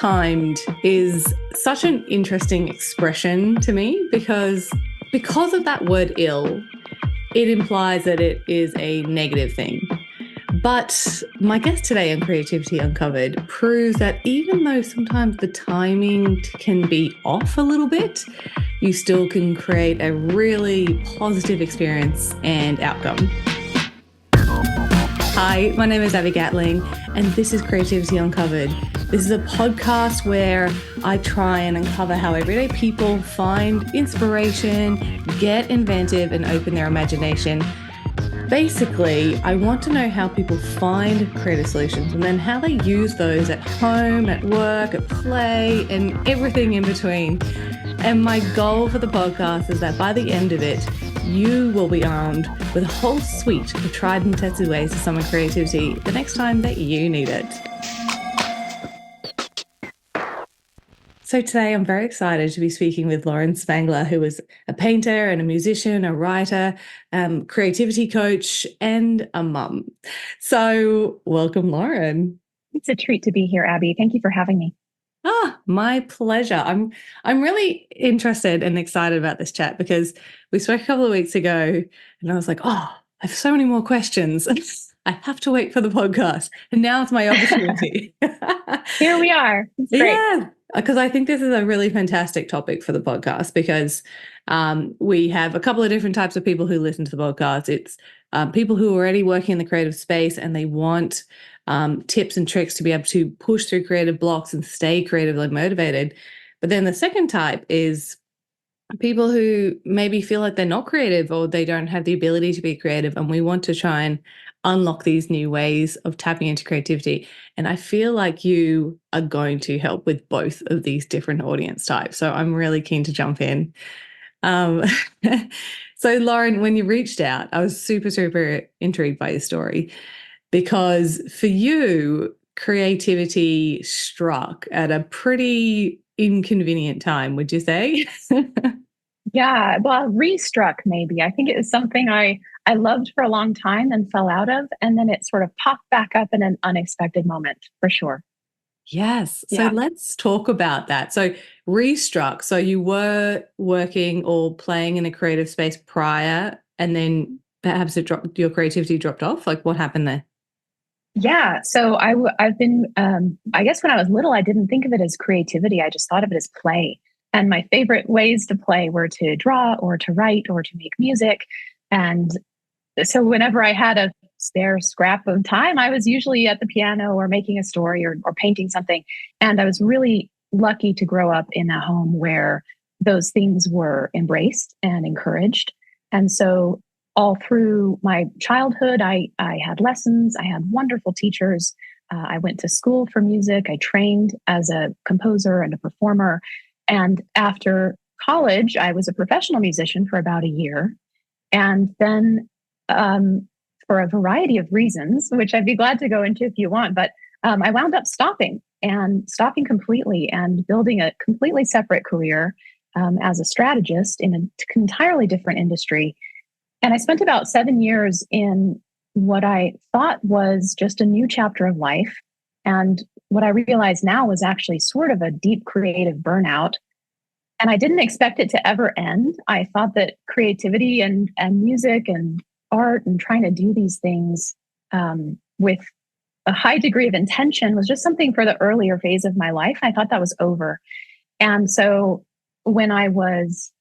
ill-timed is such an interesting expression to me because of that word ill, it implies that it is a negative thing. But my guest today on Creativity Uncovered proves that even though sometimes the timing can be off a little bit, you still can create a really positive experience and outcome. Hi, my name is Abby Gatling, and this is Creativity Uncovered. This is a podcast where I try and uncover how everyday people find inspiration, get inventive, and open their imagination. Basically, I want to know how people find creative solutions and then how they use those at home, at work, at play, and everything in between. And my goal for the podcast is that by the end of it, you will be armed with a whole suite of tried and tested ways to summon creativity the next time that you need it. So today I'm very excited to be speaking with Lauren Spangler, who is a painter and a musician, a writer, creativity coach, and a mum. So welcome, Lauren. It's a treat to be here, Abby. Thank you for having me. My pleasure. I'm really interested and excited about this chat because we spoke a couple of weeks ago and I was like, I have so many more questions. I have to wait for the podcast. And now it's my opportunity. Here we are. It's great. Yeah, because I think this is a really fantastic topic for the podcast because we have a couple of different types of people who listen to the podcast. It's people who are already working in the creative space and they want tips and tricks to be able to push through creative blocks and stay creatively motivated. But then the second type is people who maybe feel like they're not creative or they don't have the ability to be creative, and we want to try and unlock these new ways of tapping into creativity. And I feel like you are going to help with both of these different audience types. So I'm really keen to jump in. So Lauren, when you reached out, I was super, super intrigued by your story because for you, creativity struck at a pretty inconvenient time, would you say? Yeah, well, restruck maybe. I think it was something I loved for a long time and fell out of, and then it sort of popped back up in an unexpected moment, for sure. Yes. So Yeah. let's talk about that. So restruck. So you were working or playing in a creative space prior, and then perhaps your creativity dropped off. Like what happened there? Yeah. So I've been, I guess when I was little, I didn't think of it as creativity. I just thought of it as play. And my favorite ways to play were to draw or to write or to make music. And so whenever I had a spare scrap of time, I was usually at the piano or making a story or painting something. And I was really lucky to grow up in a home where those things were embraced and encouraged. And so all through my childhood, I had lessons. I had wonderful teachers. I went to school for music. I trained as a composer and a performer. And after college, I was a professional musician for about a year. And then for a variety of reasons, which I'd be glad to go into if you want, but I wound up stopping completely and building a completely separate career as a strategist in an entirely different industry. And I spent about 7 years in what I thought was just a new chapter of life. And what I realize now was actually sort of a deep creative burnout. And I didn't expect it to ever end. I thought that creativity and music and art and trying to do these things with a high degree of intention was just something for the earlier phase of my life. I thought that was over. And so when I was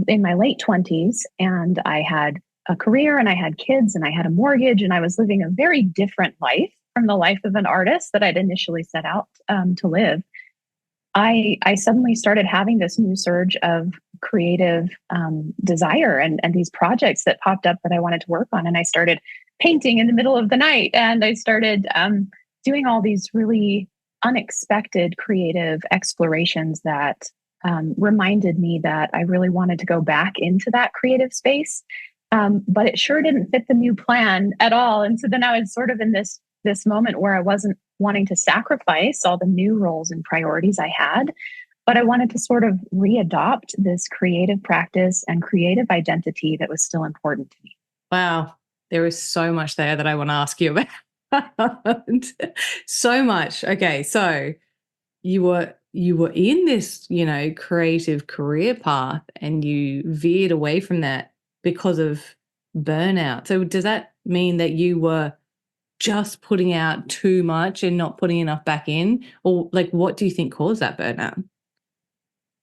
in my late 20s and I had a career and I had kids and I had a mortgage and I was living a very different life from the life of an artist that I'd initially set out to live, I suddenly started having this new surge of creative desire and these projects that popped up that I wanted to work on. And I started painting in the middle of the night and I started doing all these really unexpected creative explorations that reminded me that I really wanted to go back into that creative space. But it sure didn't fit the new plan at all. And so then I was sort of in this moment where I wasn't wanting to sacrifice all the new roles and priorities I had, but I wanted to sort of readopt this creative practice and creative identity that was still important to me. Wow. There is so much there that I want to ask you about. So much. Okay, so you were in this, creative career path and you veered away from that because of burnout. So does that mean that you were just putting out too much and not putting enough back in? Or like what do you think caused that burnout?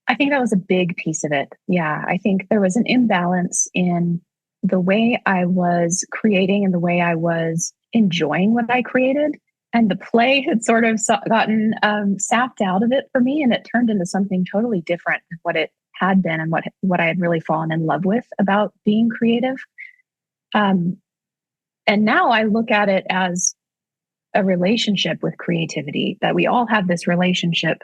I think that was a big piece of it. Yeah, I think there was an imbalance in the way I was creating and the way I was enjoying what I created. And the play had sort of gotten sapped out of it for me, and it turned into something totally different than what it had been and what I had really fallen in love with about being creative. Um, and now I look at it as a relationship with creativity, that we all have this relationship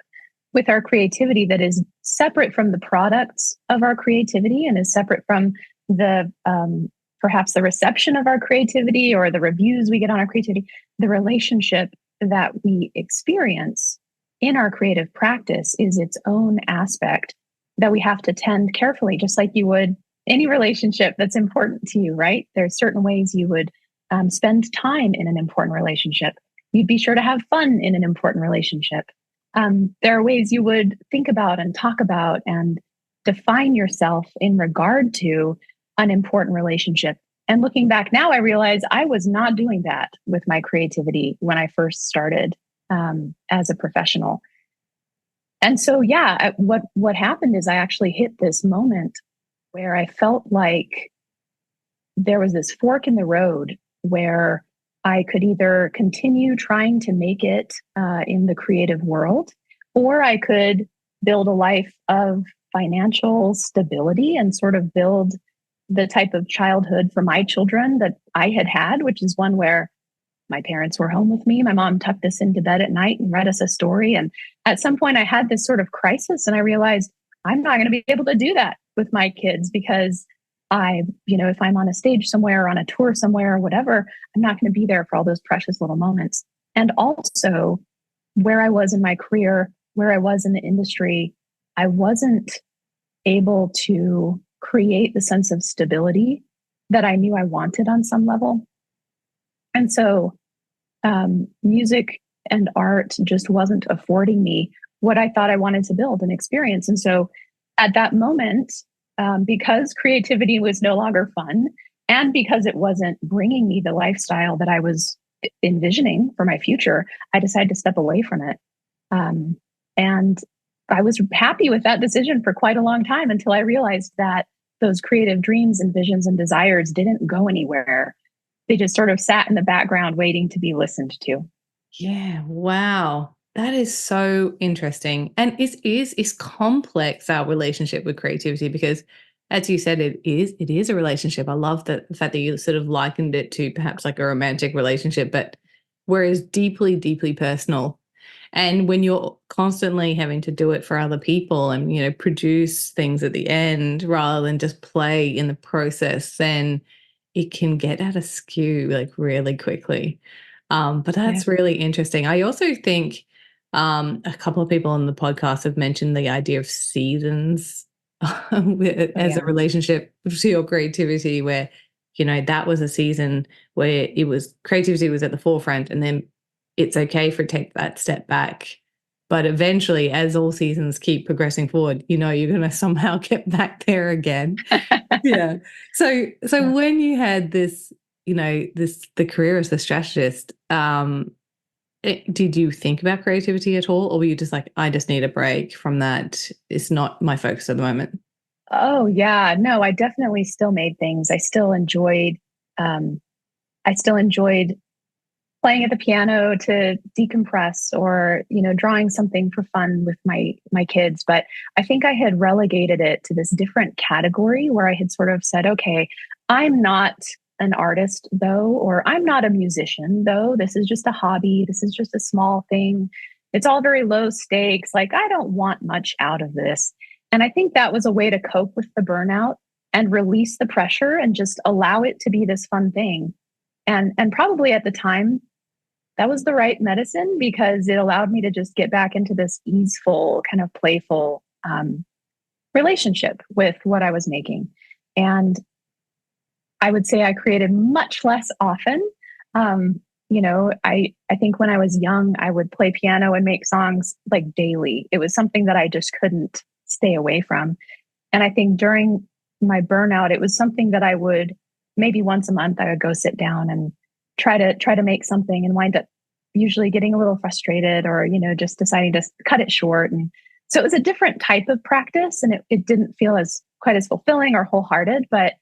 with our creativity that is separate from the products of our creativity and is separate from the perhaps the reception of our creativity or the reviews we get on our creativity. The relationship that we experience in our creative practice is its own aspect that we have to tend carefully, just like you would any relationship that's important to you, right? There's certain ways you would spend time in an important relationship. You'd be sure to have fun in an important relationship. There are ways you would think about and talk about and define yourself in regard to an important relationship. And looking back now, I realize I was not doing that with my creativity when I first started as a professional. And so, yeah, what happened is I actually hit this moment where I felt like there was this fork in the road where I could either continue trying to make it in the creative world, or I could build a life of financial stability and sort of build the type of childhood for my children that I had had, which is one where my parents were home with me. My mom tucked us into bed at night and read us a story. And at some point, I had this sort of crisis, and I realized I'm not going to be able to do that with my kids because if I'm on a stage somewhere or on a tour somewhere or whatever, I'm not going to be there for all those precious little moments. And also, where I was in my career, where I was in the industry, I wasn't able to create the sense of stability that I knew I wanted on some level. And so, music and art just wasn't affording me what I thought I wanted to build and experience. And so, at that moment, because creativity was no longer fun and because it wasn't bringing me the lifestyle that I was envisioning for my future, I decided to step away from it. And I was happy with that decision for quite a long time until I realized that those creative dreams and visions and desires didn't go anywhere. They just sort of sat in the background waiting to be listened to. Yeah, wow. That is so interesting. And is complex our relationship with creativity because as you said, it is a relationship. I love the fact that you sort of likened it to perhaps like a romantic relationship, but whereas deeply, deeply personal. And when you're constantly having to do it for other people and, produce things at the end rather than just play in the process, then it can get out of skew like really quickly. But Yeah. that's really interesting. I also think a couple of people on the podcast have mentioned the idea of seasons Oh, as a yeah. relationship to your creativity, where, that was a season where it was creativity was at the forefront, and then it's okay for take that step back. But eventually, as all seasons keep progressing forward, you're going to somehow get back there again. Yeah. So Yeah. when you had this, the career as a strategist, did you think about creativity at all, or were you just like, I just need a break from that? It's not my focus at the moment. Oh, yeah. No, I definitely still made things. Um, I still enjoyed playing at the piano to decompress or, drawing something for fun with my kids. But I think I had relegated it to this different category where I had sort of said, okay, I'm not an artist though, or I'm not a musician though. This is just a hobby. This is just a small thing. It's all very low stakes. Like I don't want much out of this. And I think that was a way to cope with the burnout and release the pressure and just allow it to be this fun thing. And probably at the time that was the right medicine because it allowed me to just get back into this easeful, kind of playful relationship with what I was making. And I would say I created much less often. I think when I was young, I would play piano and make songs like daily. It was something that I just couldn't stay away from. And I think during my burnout, it was something that I would maybe once a month I would go sit down and try to make something and wind up usually getting a little frustrated or, just deciding to cut it short. And so it was a different type of practice and it didn't feel as quite as fulfilling or wholehearted, but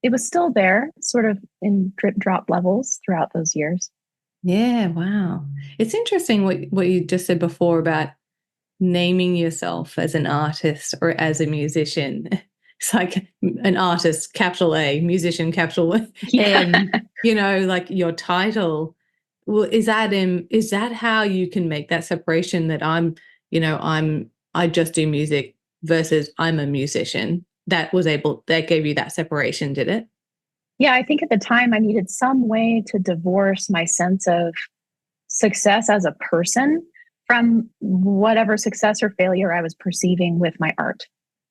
it was still there, sort of in drip drop levels throughout those years. Yeah, wow. It's interesting what you just said before about naming yourself as an artist or as a musician. It's like an artist, capital A, musician, capital Yeah. M, like your title. Well, is that how you can make that separation that I just do music versus I'm a musician? That gave you that separation, did it? Yeah, I think at the time I needed some way to divorce my sense of success as a person from whatever success or failure I was perceiving with my art.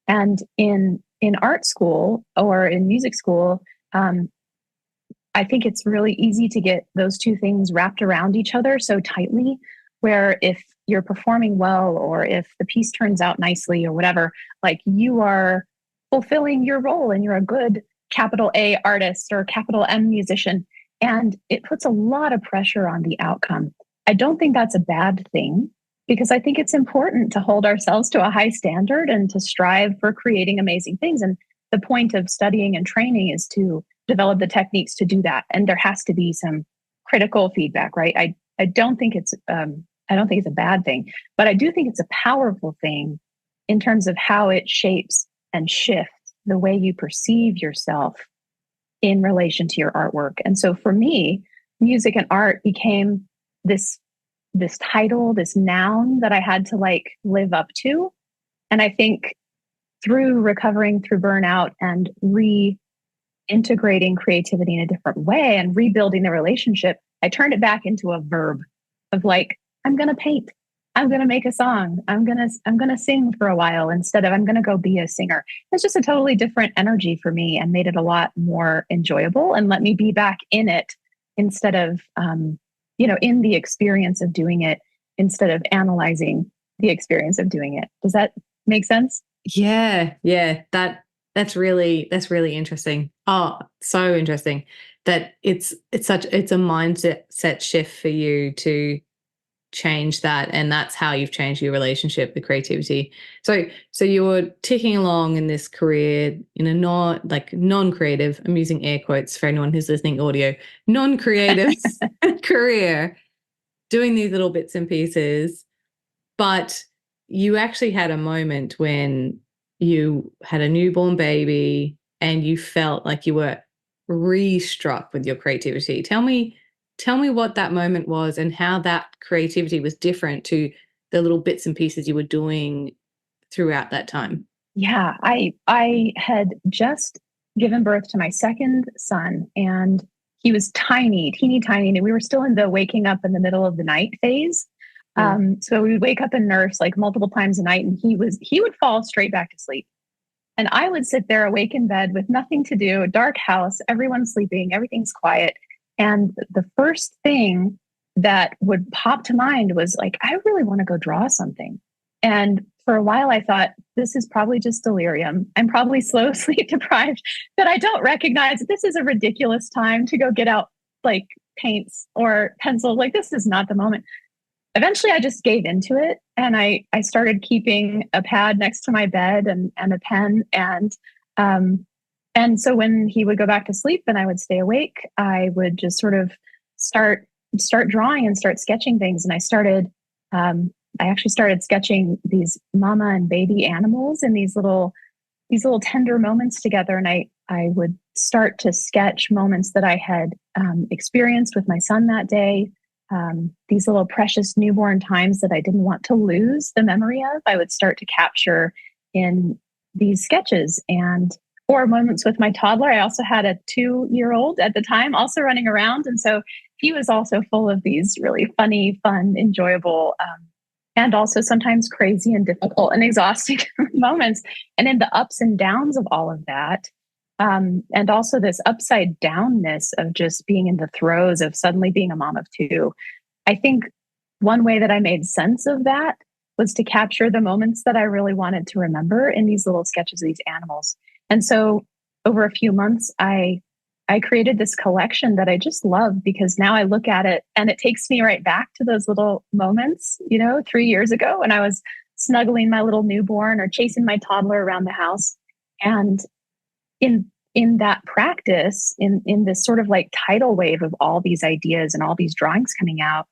And in art school or in music school, I think it's really easy to get those two things wrapped around each other so tightly, where if you're performing well or if the piece turns out nicely or whatever, like you are fulfilling your role and you're a good capital A artist or capital M musician. And it puts a lot of pressure on the outcome. I don't think that's a bad thing because I think it's important to hold ourselves to a high standard and to strive for creating amazing things. And the point of studying and training is to develop the techniques to do that. And there has to be some critical feedback, right? I don't think it's a bad thing, but I do think it's a powerful thing in terms of how it shapes and shifts the way you perceive yourself in relation to your artwork. And so for me, music and art became this title, this noun that I had to like live up to. And I think through recovering through burnout and reintegrating creativity in a different way and rebuilding the relationship, I turned it back into a verb of like, I'm going to paint. I'm going to make a song. I'm going to sing for a while instead of I'm going to go be a singer. It's just a totally different energy for me and made it a lot more enjoyable and let me be back in it instead of, in the experience of doing it instead of analyzing the experience of doing it. Does that make sense? Yeah, yeah. That's really interesting. Oh, so interesting that it's a mindset shift for you to change that, and that's how you've changed your relationship with creativity. So you were ticking along in this career in a non-creative, I'm using air quotes for anyone who's listening audio, non-creative career, doing these little bits and pieces, but you actually had a moment when you had a newborn baby and you felt like you were re-struck with your creativity. Tell me what that moment was and how that creativity was different to the little bits and pieces you were doing throughout that time. Yeah, I had just given birth to my second son and he was tiny, teeny tiny, and we were still in the waking up in the middle of the night phase. So we would wake up and nurse like multiple times a night and he would fall straight back to sleep. And I would sit there awake in bed with nothing to do, a dark house, everyone's sleeping, everything's quiet. And the first thing that would pop to mind was like, I really want to go draw something. And for a while, I thought, this is probably just delirium. I'm probably slow sleep deprived, that I don't recognize that this is a ridiculous time to go get out like paints or pencils. Like, this is not the moment. Eventually, I just gave into it. And I started keeping a pad next to my bed and a pen. And so when he would go back to sleep and I would stay awake, I would just sort of start drawing and start sketching things. And I actually started sketching these mama and baby animals in these little tender moments together. And I would start to sketch moments that I had experienced with my son that day. These little precious newborn times that I didn't want to lose the memory of, I would start to capture in these sketches. And or moments with my toddler. I also had a 2-year-old at the time also running around. And so he was also full of these really funny, fun, enjoyable, and also sometimes crazy and difficult and exhausting moments. And in the ups and downs of all of that, And also this upside downness of just being in the throes of suddenly being a mom of two. I think one way that I made sense of that was to capture the moments that I really wanted to remember in these little sketches of these animals. And so over a few months, I created this collection that I just love because now I look at it and it takes me right back to those little moments, 3 years ago when I was snuggling my little newborn or chasing my toddler around the house. And in that practice, in this sort of like tidal wave of all these ideas and all these drawings coming out,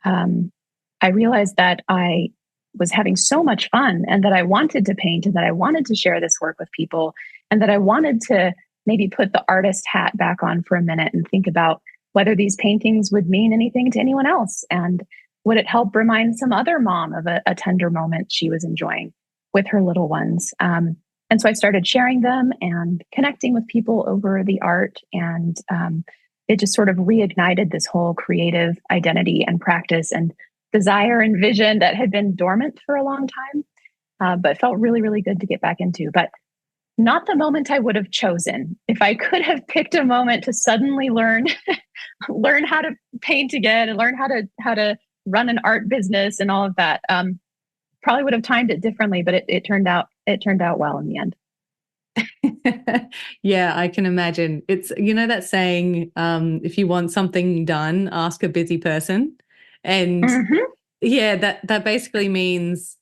I realized that I was having so much fun and that I wanted to paint and that I wanted to share this work with people and that I wanted to maybe put the artist hat back on for a minute and think about whether these paintings would mean anything to anyone else and would it help remind some other mom of a tender moment she was enjoying with her little ones. And so I started sharing them and connecting with people over the art. And it just sort of reignited this whole creative identity and practice and desire and vision that had been dormant for a long time, but felt really, really good to get back into. But not the moment I would have chosen. If I could have picked a moment to suddenly learn learn how to paint again and learn how to run an art business and all of that, probably would have timed it differently. But it turned out well in the end. Yeah, I can imagine. It's, that saying, if you want something done, ask a busy person. And Mhm. yeah, that basically means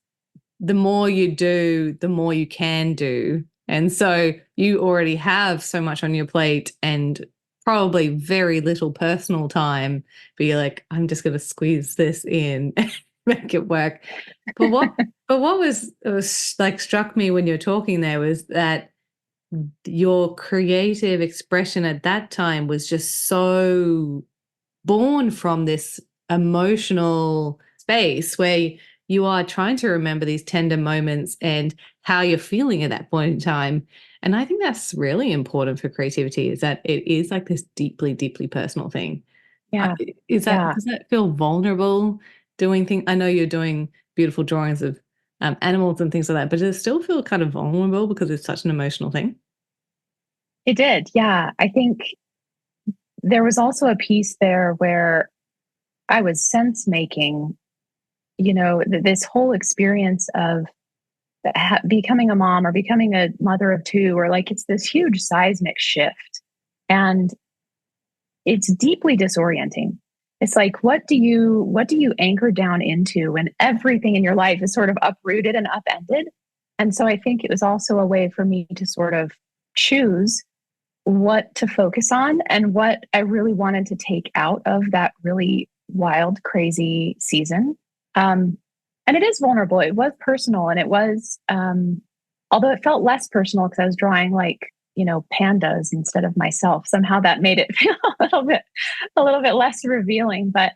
the more you do, the more you can do. And so you already have so much on your plate and probably very little personal time, but you're like, I'm just going to squeeze this in and make it work. But what was like struck me when you're talking there was that your creative expression at that time was just so born from this emotional space where you are trying to remember these tender moments and how you're feeling at that point in time. And I think that's really important for creativity is that it is like this deeply, deeply personal thing. Yeah. Yeah. Does that feel vulnerable doing things? I know you're doing beautiful drawings of animals and things like that, but does it still feel kind of vulnerable because it's such an emotional thing? It did. Yeah. I think there was also a piece there where I was sense making, this whole experience of becoming a mom or becoming a mother of two, or like it's this huge seismic shift. And it's deeply disorienting. It's like, what do you anchor down into when everything in your life is sort of uprooted and upended? And so I think it was also a way for me to sort of choose what to focus on and what I really wanted to take out of that really wild, crazy season. And it is vulnerable. It was personal, and it was, although it felt less personal because I was drawing like pandas instead of myself. Somehow that made it feel a little bit less revealing. But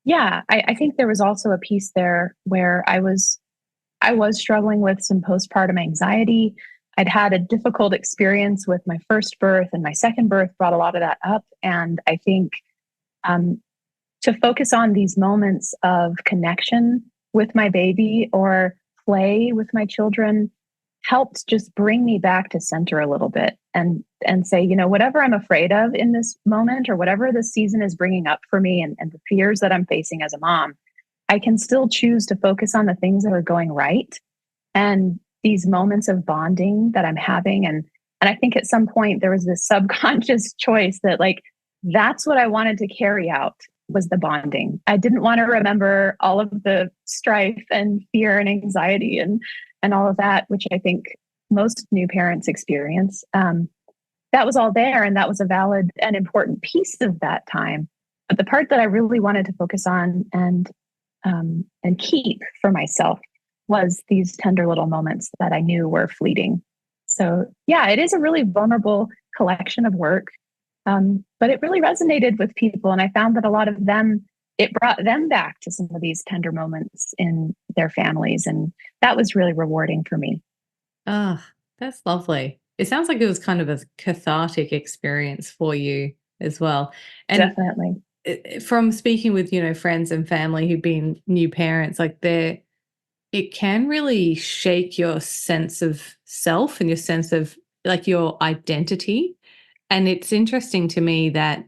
yeah, I think there was also a piece there where I was struggling with some postpartum anxiety. I'd had a difficult experience with my first birth, and my second birth brought a lot of that up. And I think um, to focus on these moments of connection with my baby or play with my children helped just bring me back to center a little bit and say, whatever I'm afraid of in this moment or whatever this season is bringing up for me and the fears that I'm facing as a mom, I can still choose to focus on the things that are going right and these moments of bonding that I'm having. And I think at some point there was this subconscious choice that like, that's what I wanted to carry out was the bonding. I didn't want to remember all of the strife and fear and anxiety and all of that, which I think most new parents experience. That was all there, and that was a valid and important piece of that time. But the part that I really wanted to focus on and keep for myself was these tender little moments that I knew were fleeting. So yeah, it is a really vulnerable collection of work, but it really resonated with people, and I found that a lot of them. It brought them back to some of these tender moments in their families. And that was really rewarding for me. Ah, that's lovely. It sounds like it was kind of a cathartic experience for you as well. And Definitely. from speaking with, friends and family who've been new parents, like it can really shake your sense of self and your sense of like your identity. And it's interesting to me that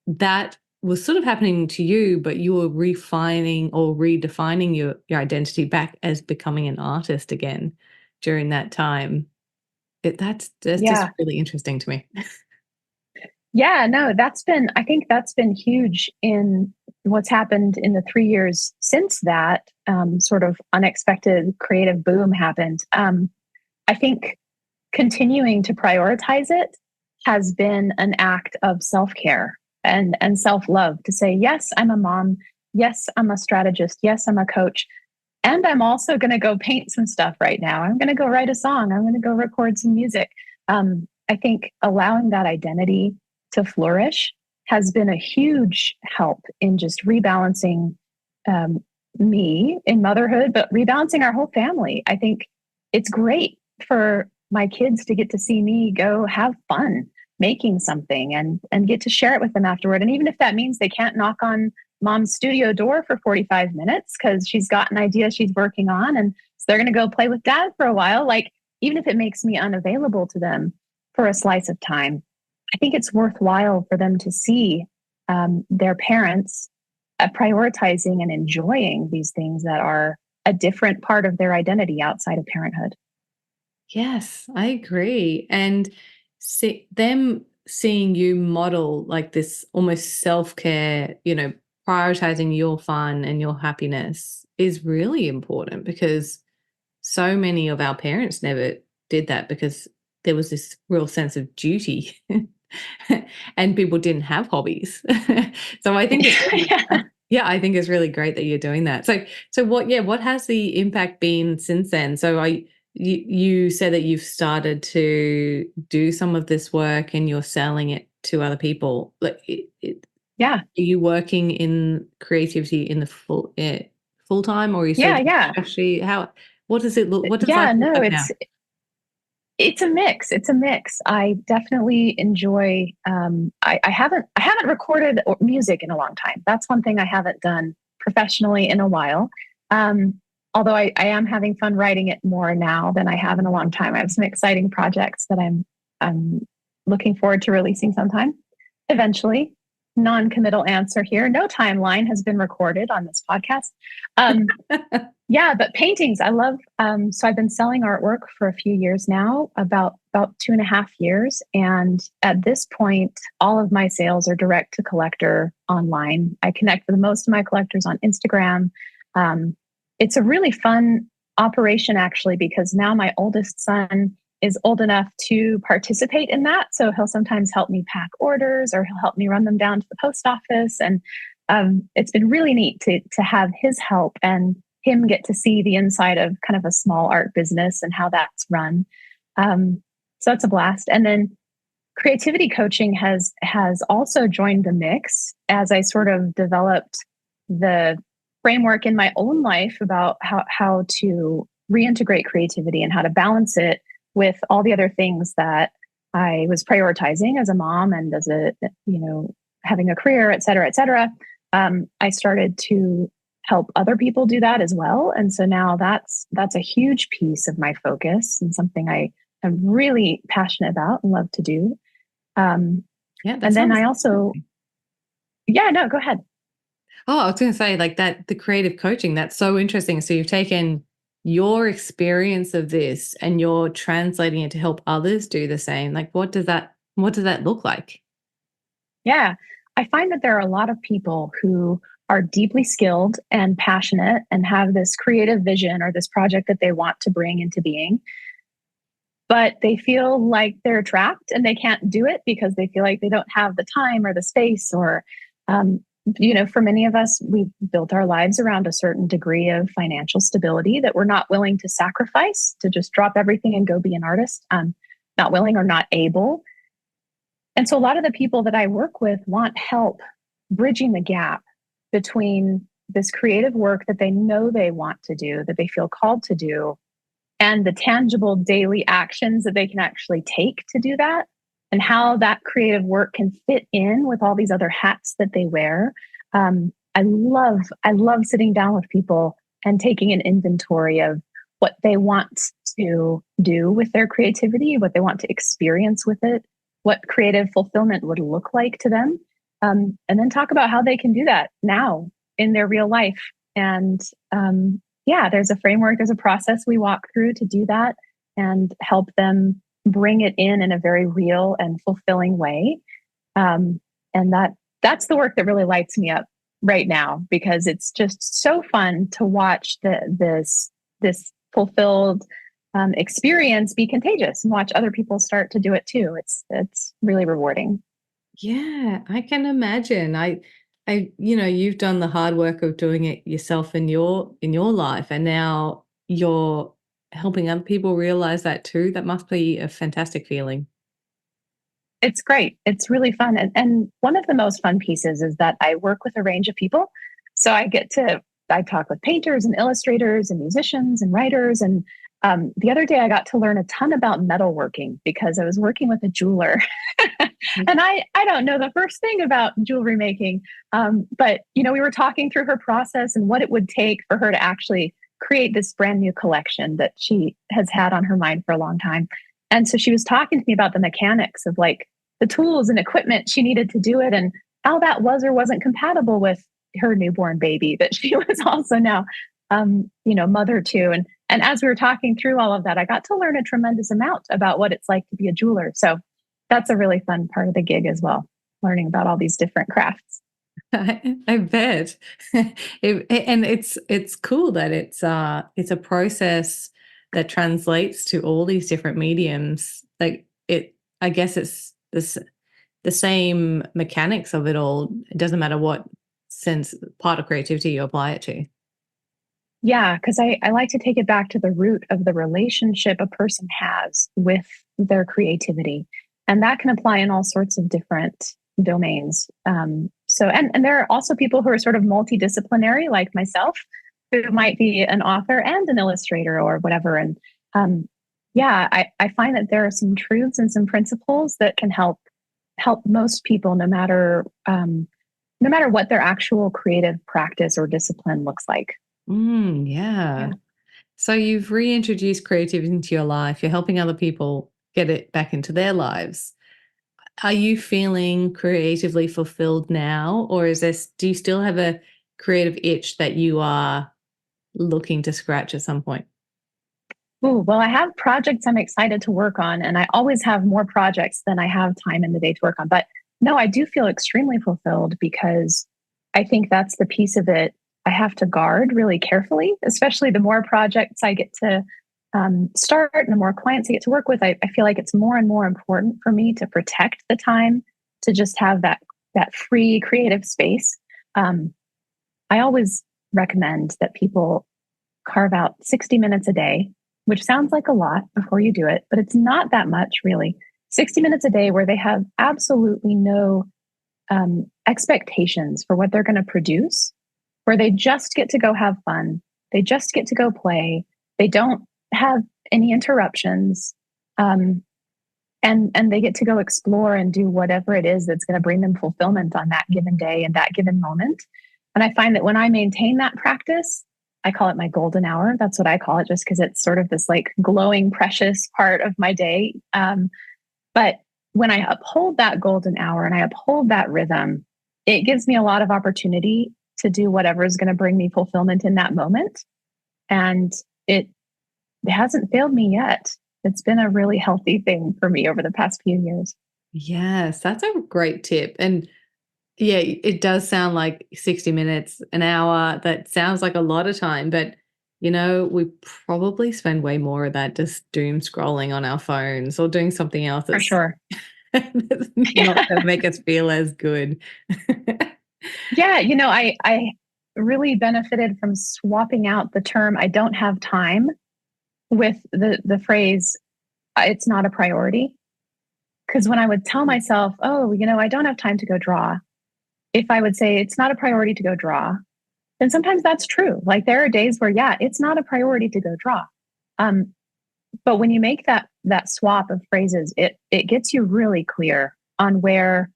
that was sort of happening to you, but you were refining or redefining your identity back as becoming an artist again during that time. That's just Yeah. really interesting to me. Yeah, no, I think that's been huge in what's happened in the 3 years since that sort of unexpected creative boom happened. I think continuing to prioritize it has been an act of self-care and self-love to say, yes, I'm a mom. Yes, I'm a strategist. Yes, I'm a coach. And I'm also going to go paint some stuff right now. I'm going to go write a song. I'm going to go record some music. I think allowing that identity to flourish has been a huge help in just rebalancing um, me in motherhood, but rebalancing our whole family. I think it's great for my kids to get to see me go have fun making something and get to share it with them afterward. And even if that means they can't knock on mom's studio door for 45 minutes because she's got an idea she's working on and so they're going to go play with dad for a while, like even if it makes me unavailable to them for a slice of time, I think it's worthwhile for them to see their parents prioritizing and enjoying these things that are a different part of their identity outside of parenthood. Yes, I agree. And them seeing you model like this almost self-care, prioritizing your fun and your happiness is really important because so many of our parents never did that because there was this real sense of duty and people didn't have hobbies. So I think it's really, Yeah. yeah, I think it's really great that you're doing that. So what has the impact been since then? So you said that you've started to do some of this work and you're selling it to other people. Like, Yeah. are you working in creativity in the full time, or are you still Yeah. doing Yeah. strategy? What does it look? What does life Yeah. look No, like now? it's a mix. It's a mix. I definitely enjoy. I haven't recorded music in a long time. That's one thing I haven't done professionally in a while. Um, Although I am having fun writing it more now than I have in a long time. I have some exciting projects that I'm looking forward to releasing sometime eventually. Non-committal answer here. No timeline has been recorded on this podcast. Um, yeah, but paintings, I love. So I've been selling artwork for a few years now, about 2.5 years, and at this point, all of my sales are direct to collector online. I connect with most of my collectors on Instagram. Um, it's a really fun operation actually because now my oldest son is old enough to participate in that. So he'll sometimes help me pack orders or he'll help me run them down to the post office, and it's been really neat to have his help and him get to see the inside of kind of a small art business and how that's run. So it's a blast. And then creativity coaching has also joined the mix as I sort of developed the framework in my own life about how to reintegrate creativity and how to balance it with all the other things that I was prioritizing as a mom and as a having a career, et cetera, et cetera. I started to help other people do that as well. And so now that's a huge piece of my focus and something I am really passionate about and love to do. Yeah, that And then sounds I also, amazing. yeah, no, go ahead. Oh, I was going to say like that, the creative coaching, that's so interesting. So you've taken your experience of this and you're translating it to help others do the same. Like what does that look like? Yeah, I find that there are a lot of people who are deeply skilled and passionate and have this creative vision or this project that they want to bring into being, but they feel like they're trapped and they can't do it because they feel like they don't have the time or the space or um, for many of us we've built our lives around a certain degree of financial stability that we're not willing to sacrifice to just drop everything and go be an artist, not willing or not able. And so a lot of the people that I work with want help bridging the gap between this creative work that they know they want to do, that they feel called to do, and the tangible daily actions that they can actually take to do that, and how that creative work can fit in with all these other hats that they wear. I love sitting down with people and taking an inventory of what they want to do with their creativity, what they want to experience with it, what creative fulfillment would look like to them. And then talk about how they can do that now in their real life. And yeah, there's a framework, there's a process we walk through to do that and help them bring it in a very real and fulfilling way. And that's the work that really lights me up right now, because it's just so fun to watch this fulfilled experience be contagious and watch other people start to do it too. It's really rewarding. Yeah, I can imagine. You've done the hard work of doing it yourself in your life, and now you're helping other people realize that too. That must be a fantastic feeling. It's great. It's really fun. And one of the most fun pieces is that I work with a range of people. So I talk with painters and illustrators and musicians and writers. And the other day I got to learn a ton about metalworking because I was working with a jeweler. And I don't know the first thing about jewelry making. But, we were talking through her process and what it would take for her to actually create this brand new collection that she has had on her mind for a long time. And so she was talking to me about the mechanics of like the tools and equipment she needed to do it and how that was or wasn't compatible with her newborn baby that she was also now, mother to. And as we were talking through all of that, I got to learn a tremendous amount about what it's like to be a jeweler. So that's a really fun part of the gig as well, learning about all these different crafts. I bet. And it's cool that it's a process that translates to all these different mediums. Like I guess it's the same mechanics of it all. It doesn't matter what sense part of creativity you apply it to. Yeah, because I like to take it back to the root of the relationship a person has with their creativity. And that can apply in all sorts of different domains. And there are also people who are sort of multidisciplinary, like myself, who might be an author and an illustrator or whatever. And yeah, I find that there are some truths and some principles that can help most people, no matter what their actual creative practice or discipline looks like. Yeah. Yeah. So you've reintroduced creativity into your life. You're helping other people get it back into their lives. Are you feeling creatively fulfilled now, or do you still have a creative itch that you are looking to scratch at some point? Ooh, well, I have projects I'm excited to work on, and I always have more projects than I have time in the day to work on. But no, I do feel extremely fulfilled because I think that's the piece of it I have to guard really carefully, especially the more projects I get to start and the more clients I get to work with. I feel like it's more and more important for me to protect the time to just have that free creative space. I always recommend that people carve out 60 minutes a day, which sounds like a lot before you do it, but it's not that much really. 60 minutes a day where they have absolutely no expectations for what they're going to produce, where they just get to go have fun. They just get to go play. They don't have any interruptions. And they get to go explore and do whatever it is that's going to bring them fulfillment on that given day and that given moment. And I find that when I maintain that practice, I call it my golden hour. That's what I call it, just because it's sort of this like glowing, precious part of my day. But when I uphold that golden hour and I uphold that rhythm, it gives me a lot of opportunity to do whatever is going to bring me fulfillment in that moment. And it hasn't failed me yet. It's been a really healthy thing for me over the past few years. Yes, that's a great tip. And yeah, it does sound like 60 minutes, an hour. That sounds like a lot of time, but we probably spend way more of that just doom scrolling on our phones or doing something else For sure. that's not going to make us feel as good. Yeah, I really benefited from swapping out the term "I don't have time" with the phrase "it's not a priority." Because when I would tell myself, "Oh, I don't have time to go draw," if I would say it's not a priority to go draw, then sometimes that's true. Like there are days where, yeah, it's not a priority to go draw. Um, but when you make that swap of phrases, it gets you really clear on where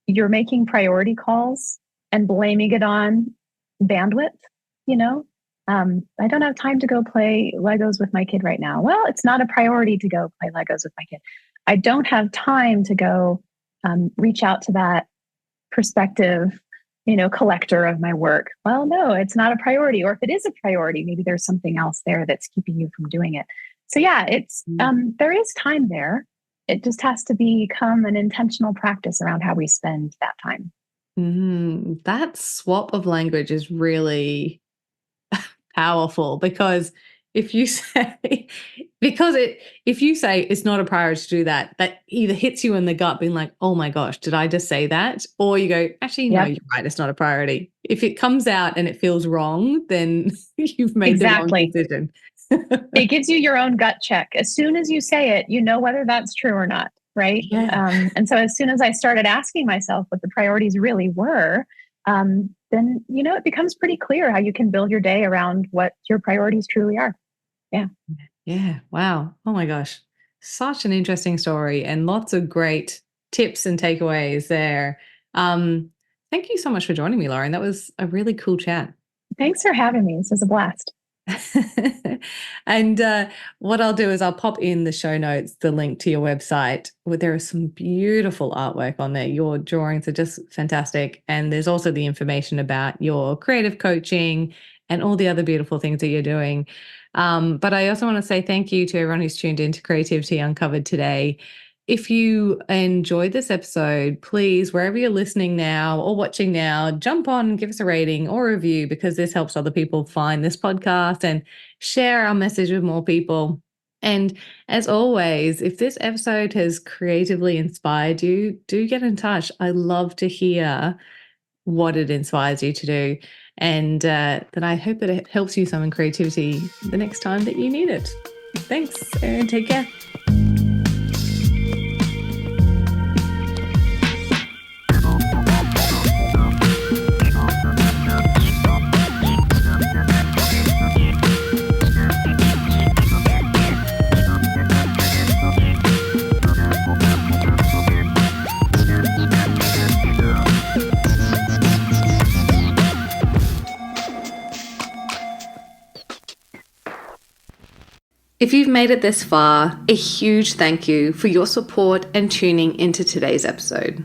you're making priority calls and blaming it on bandwidth, you know? I don't have time to go play Legos with my kid right now. Well, it's not a priority to go play Legos with my kid. I don't have time to go reach out to that prospective, collector of my work. Well, no, it's not a priority. Or if it is a priority, maybe there's something else there that's keeping you from doing it. So yeah, it's there is time there. It just has to become an intentional practice around how we spend that time. That swap of language is really powerful, because if you say if you say it's not a priority to do that, that either hits you in the gut being like, oh my gosh, did I just say that? Or you go, actually, no, Yep, you're right, it's not a priority. If it comes out and it feels wrong, then you've made the wrong exactly. decision. It gives you your own gut check. As soon as you say it, you know whether that's true or not, right? Yeah. And so as soon as I started asking myself what the priorities really were, then it becomes pretty clear how you can build your day around what your priorities truly are. Yeah. Yeah. Wow. Oh my gosh. Such an interesting story and lots of great tips and takeaways there. Um, Thank you so much for joining me, Lauren. That was a really cool chat. Thanks for having me. This was a blast. And what I'll do is I'll pop in the show notes the link to your website, where there is some beautiful artwork on there. Your drawings are just fantastic. And there's also the information about your creative coaching and all the other beautiful things that you're doing. But I also want to say thank you to everyone who's tuned into Creativity Uncovered today. If you enjoyed this episode, please, wherever you're listening now or watching now, jump on and give us a rating or a review, because this helps other people find this podcast and share our message with more people. And as always, if this episode has creatively inspired you, do get in touch. I love to hear what it inspires you to do. And then I hope that it helps you summon creativity the next time that you need it. Thanks, and take care. If you've made it this far, a huge thank you for your support and tuning into today's episode.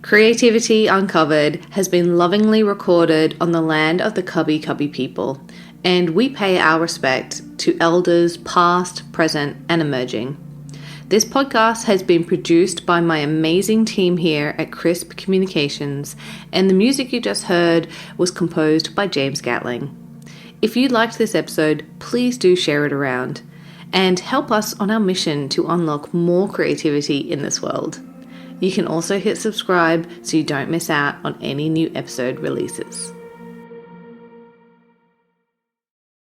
Creativity Uncovered has been lovingly recorded on the land of the Cubby Cubby people, and we pay our respect to elders past, present, and emerging. This podcast has been produced by my amazing team here at Crisp Communications, and the music you just heard was composed by James Gatling. If you liked this episode, please do share it around and help us on our mission to unlock more creativity in this world. You can also hit subscribe so you don't miss out on any new episode releases.